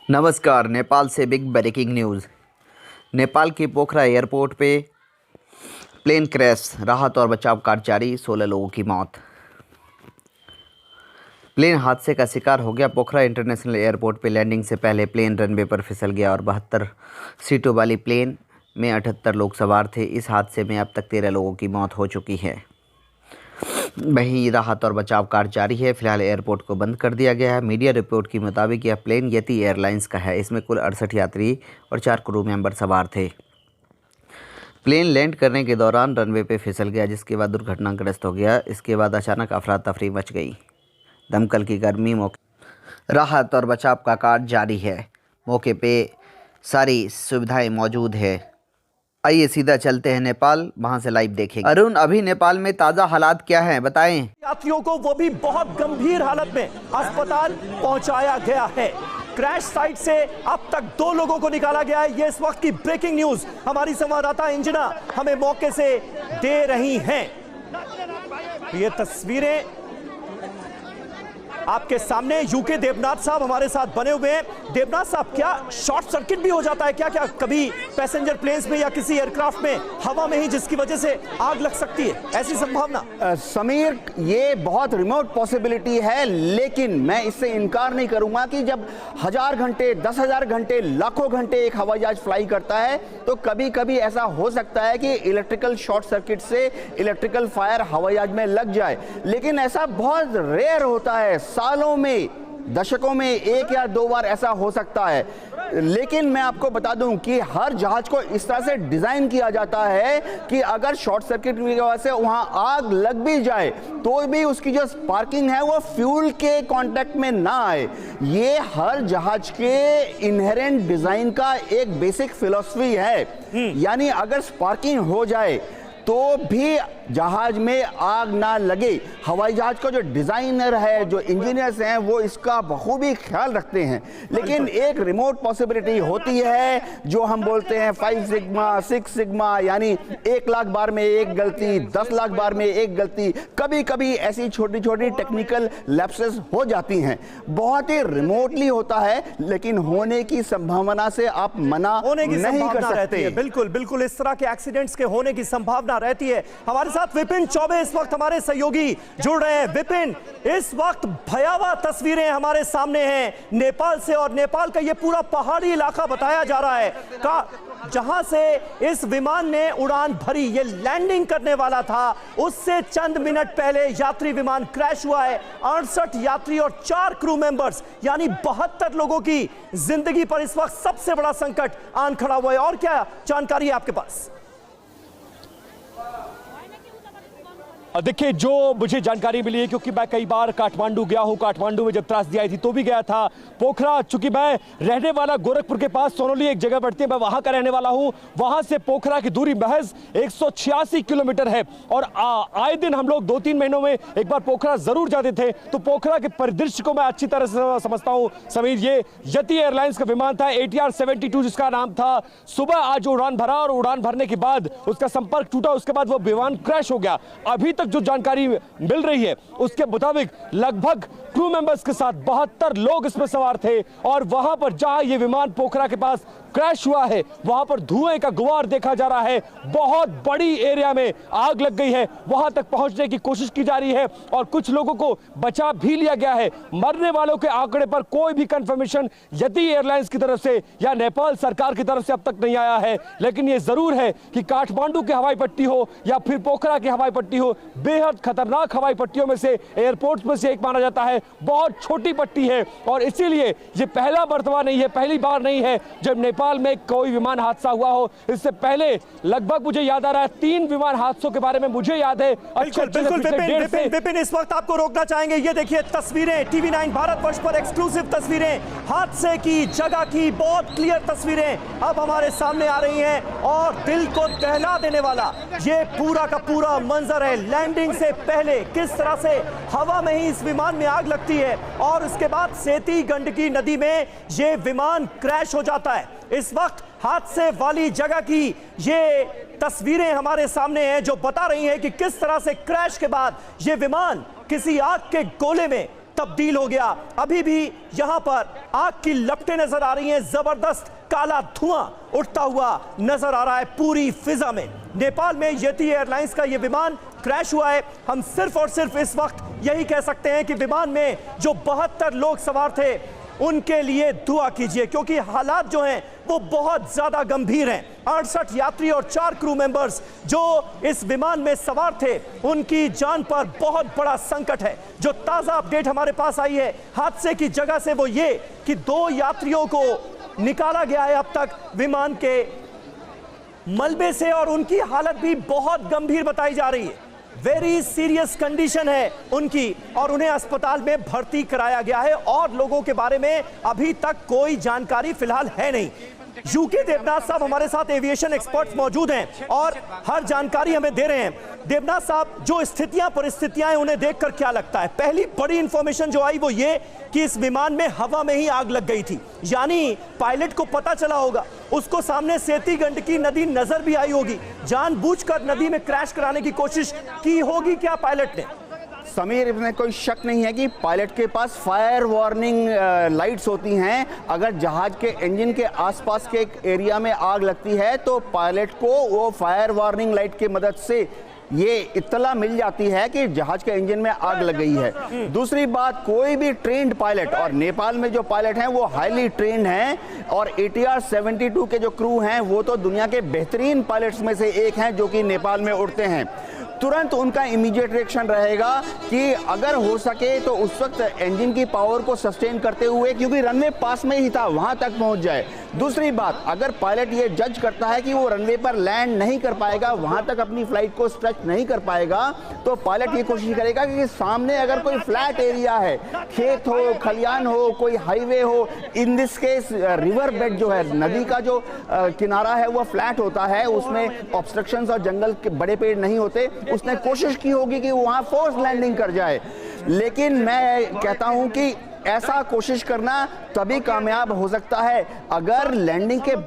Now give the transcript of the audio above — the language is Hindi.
नमस्कार। नेपाल से बिग ब्रेकिंग न्यूज़। नेपाल की पोखरा एयरपोर्ट पे प्लेन क्रैश, राहत और बचाव कार्य जारी, 16 लोगों की मौत। प्लेन हादसे का शिकार हो गया। पोखरा इंटरनेशनल एयरपोर्ट पे लैंडिंग से पहले प्लेन रनवे पर फिसल गया और 72 सीटों वाली प्लेन में 78 लोग सवार थे। इस हादसे में अब तक 13 लोगों की मौत हो चुकी है। वहीं राहत और बचाव कार्य जारी है। फिलहाल एयरपोर्ट को बंद कर दिया गया है। मीडिया रिपोर्ट के मुताबिक यह प्लेन यति एयरलाइंस का है। इसमें कुल 68 यात्री और 4 क्रू मेंबर सवार थे। प्लेन लैंड करने के दौरान रनवे पे फिसल गया, जिसके बाद दुर्घटनाग्रस्त हो गया। इसके बाद अचानक अफरा तफरी मच गई। दमकल की गर्मी मौके राहत और बचाव का कार्य जारी है। मौके पे सारी सुविधाएं मौजूद है। आइए सीधा चलते हैं नेपाल, वहां से लाइव देखेंगे। अरुण, अभी नेपाल में ताज़ा हालात क्या हैं, बताएं। यात्रियों को वो भी बहुत गंभीर हालत में अस्पताल पहुंचाया गया है। क्रैश साइट से अब तक 2 लोगों को निकाला गया है। ये इस वक्त की ब्रेकिंग न्यूज हमारी संवाददाता इंजना हमें मौके से दे रही हैं। ये तस्वीरें आपके सामने। यूके देवनाथ साहब हमारे साथ बने हुए हैं। देवनाथ साहब, क्या शॉर्ट सर्किट भी हो जाता है क्या कभी पैसेंजर प्लेन्स में या किसी एयरक्राफ्ट में हवा में ही, जिसकी वजह से आग लग सकती है? ऐसी संभावना? समीर, ये बहुत रिमोट पॉसिबिलिटी है, लेकिन मैं इससे इनकार नहीं करूंगा कि जब 1000 घंटे, 10,000 घंटे, लाखों घंटे एक हवाई जहाज फ्लाई करता है तो कभी कभी ऐसा हो सकता है कि इलेक्ट्रिकल शॉर्ट सर्किट से इलेक्ट्रिकल फायर हवाई जहाज में लग जाए। लेकिन ऐसा बहुत रेयर होता है। सालों में, दशकों में 1 या 2 बार ऐसा हो सकता है। लेकिन मैं आपको बता दूं कि हर जहाज को इस तरह से डिजाइन किया जाता है कि अगर शॉर्ट सर्किट की वजह से वहां आग लग भी जाए तो भी उसकी जो स्पार्किंग है वो फ्यूल के कांटेक्ट में ना आए। ये हर जहाज के इनहेरेंट डिजाइन का एक बेसिक फिलॉसफी है। यानी अगर स्पार्किंग हो जाए तो भी जहाज में आग ना लगे। हवाई जहाज का जो डिजाइनर है, जो इंजीनियर्स हैं, वो इसका बखूबी ख्याल रखते हैं। लेकिन एक रिमोट पॉसिबिलिटी होती है जो हम बोलते हैं 5 सिग्मा 6 सिग्मा, यानी 1 लाख बार में एक गलती, 10 लाख बार में एक गलती। कभी कभी ऐसी छोटी छोटी टेक्निकल लैप्सेस हो जाती हैं। बहुत ही रिमोटली होता है, लेकिन होने की संभावना से आप मना नहीं कर सकते। बिल्कुल बिल्कुल, इस तरह के एक्सीडेंट्स के होने की संभावना रहती है। हमारे साथ विपिन चौबे इस वक्त हमारे सहयोगी जुड़ रहे हैं। विपिन, इस वक्त भयावह तस्वीरें हमारे सामने हैं नेपाल से, और नेपाल का ये पूरा पहाड़ी इलाका बताया जा रहा है जहां से इस विमान ने उड़ान भरी। ये लैंडिंग करने वाला था, उससे चंद मिनट पहले यात्री विमान क्रैश हुआ है। 68 यात्री और 4 क्रू मेंबर्स, यानी 72 लोगों की जिंदगी पर इस वक्त सबसे बड़ा संकट आन खड़ा हुआ है। और क्या जानकारी है आपके पास? देखिए, जो मुझे जानकारी मिली है, क्योंकि मैं कई बार काठमांडू गया हूँ, काठमांडू में जब त्रासदी आई थी तो भी गया था। पोखरा, चूंकि मैं रहने वाला गोरखपुर के पास सोनोली एक जगह पड़ती है, मैं वहां का रहने वाला हूं। वहां से पोखरा की दूरी महज 186 किलोमीटर है। और आए दिन हम लोग 2-3 महीनों में एक बार पोखरा जरूर जाते थे, तो पोखरा के परिदृश्य को मैं अच्छी तरह से समझता हूँ। समीर, ये यति एयरलाइंस का विमान था, ATR 72 जिसका नाम था। सुबह आज उड़ान भरा और उड़ान भरने के बाद उसका संपर्क टूटा, उसके बाद वो विमान क्रैश हो गया। अभी तक जो जानकारी मिल रही है उसके मुताबिक लगभग क्रू मेंबर्स के साथ 72 लोग इसमें सवार थे। और वहां पर जहां ये विमान पोखरा के पास क्रैश हुआ है, वहां पर धुएं का गुबार देखा जा रहा है। बहुत बड़ी एरिया में आग लग गई है, वहां तक पहुंचने की कोशिश की जा रही है और कुछ लोगों को बचा भी लिया गया है। मरने वालों के आंकड़े पर कोई भी कंफर्मेशन यति एयरलाइंस की तरफ से या नेपाल सरकार की तरफ से अब तक नहीं आया है। लेकिन यह जरूर है कि काठमांडू की हवाई पट्टी हो या फिर पोखरा की हवाई पट्टी हो, बेहद खतरनाक हवाई पट्टियों में से, एयरपोर्ट में से एक माना जाता है। बहुत छोटी पट्टी है और इसीलिए ये पहला मर्तबा नहीं है, पहली बार नहीं है जब नेपाल में कोई विमान हादसा हुआ हो। इससे पहले लगभग मुझे याद आ रहा है 3 विमान हादसों के बारे में मुझे याद है। बिल्कुल विपिन, इस वक्त आपको रोकना चाहेंगे। ये देखिए तस्वीरें, TV9 भारतवर्ष पर एक्सक्लूसिव तस्वीरें, हादसे की जगह की बहुत क्लियर तस्वीरें अब हमारे सामने आ रही हैं और दिल को दहला देने वाला ये पूरा का पूरा मंजर है। लैंडिंग से पहले किस तरह से हवा में ही इस विमान में आग लगती है और उसके बाद सेती गंडकी नदी में ये विमान क्रैश हो जाता है। इस वक्त हादसे वाली जगह की ये तस्वीरें हमारे सामने हैं जो बता रही हैं कि किस तरह से क्रैश के बाद ये विमान किसी आग के गोले में तब्दील हो गया। अभी भी यहां पर आग की लपटें नजर आ रही हैं, जबरदस्त काला धुआं उठता हुआ नजर आ रहा है पूरी फिजा में। नेपाल में येती एयरलाइंस का यह विमान क्रैश हुआ है। हम सिर्फ और सिर्फ इस वक्त यही कह सकते हैं कि विमान में जो 72 लोग सवार थे उनके लिए दुआ कीजिए, क्योंकि हालात जो हैं वो बहुत ज्यादा गंभीर हैं। 68 यात्री और 4 क्रू मेंबर्स जो इस विमान में सवार थे, उनकी जान पर बहुत बड़ा संकट है। जो ताजा अपडेट हमारे पास आई है हादसे की जगह से वो ये कि 2 यात्रियों को निकाला गया है अब तक विमान के मलबे से, और उनकी हालत भी बहुत गंभीर बताई जा रही है। वेरी सीरियस कंडीशन है उनकी और उन्हें अस्पताल में भर्ती कराया गया है, और लोगों के बारे में अभी तक कोई जानकारी फिलहाल है नहीं। यूके देवनाथ साहब हमारे साथ एविएशन एक्सपर्ट्स मौजूद हैं और हर जानकारी हमें दे रहे हैं। देवनाथ साहब, जो स्थितियां परिस्थितियां हैं उन्हें देखकर क्या लगता है? पहली बड़ी इंफॉर्मेशन जो आई वो ये कि इस विमान में हवा में ही आग लग गई थी, यानी पायलट को पता चला होगा, उसको सामने सेती गंडकी नदी नजर भी आई होगी, जानबूझकर नदी में क्रैश कराने की कोशिश की होगी क्या पायलट ने? समीर, इसमें कोई शक नहीं है कि पायलट के पास फायर वार्निंग लाइट्स होती हैं। अगर जहाज के इंजन के आसपास के एक एरिया में आग लगती है तो पायलट को वो फायर वार्निंग लाइट की मदद से ये इत्तला मिल जाती है कि जहाज के इंजन में आग लग गई है। दूसरी बात, कोई भी ट्रेंड पायलट, और नेपाल में जो पायलट हैं वो हाईली ट्रेंड हैं, और ATR 72 के जो क्रू हैं वो तो दुनिया के बेहतरीन पायलट्स में से एक हैं जो कि नेपाल में उड़ते हैं। तुरंत उनका इमीडिएट रिएक्शन रहेगा कि अगर हो सके तो उस वक्त इंजन की पावर को सस्टेन करते हुए, क्योंकि रनवे पास में ही था, वहां तक पहुंच जाए। दूसरी बात, अगर पायलट ये जज करता है कि वो रनवे पर लैंड नहीं कर पाएगा, वहां तक अपनी फ्लाइट को स्ट्रेच नहीं कर पाएगा, तो पायलट ये कोशिश करेगा कि सामने अगर कोई फ्लैट एरिया है, खेत हो, खलियान हो, कोई हाईवे हो, in this case river bed जो है, नदी का जो किनारा है वो फ्लैट होता है, उसमें ऑब्स्ट्रक्शंस और जंगल के बड़े पेड़ नहीं होते, उसने कोशिश की होगी कि वहां फोर्स लैंडिंग कर जाए। लेकिन मैं कहता हूं कि ऐसा कोशिश करना तभी कामयाब हो सकता है अगर लैंडिंग के